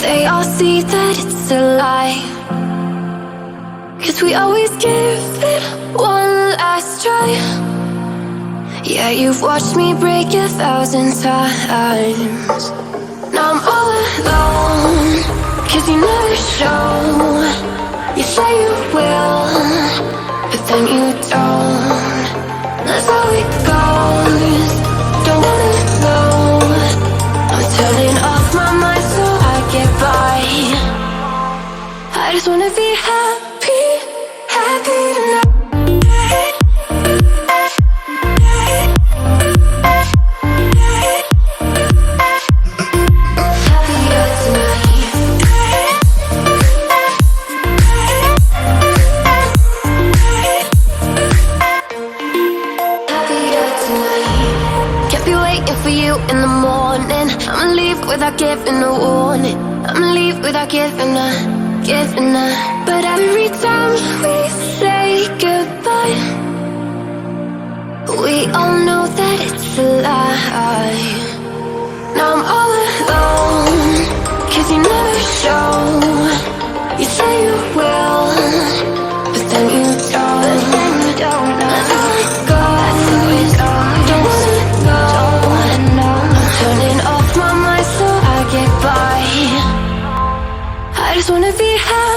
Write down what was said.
They all see that it's a lie, 'cause we always give it one last try. Yeah, you've watched me break 1,000 times. Now I'm all alone, 'cause you never show. You say you will, but then you don't. That's how it goes. Don't wanna know. I'm turning off my mind so I get by. I just wanna be happy, happy tonight. For you in the morning, I'ma leave without giving a warning. I'ma leave without giving a. But every time we say goodbye, we all know that it's a lie. Now I'm all alone, 'cause you never show. You say you will, but then you don't. That's how it goes. Don't wanna know. Turning off my mind so I get by. I just wanna be happy.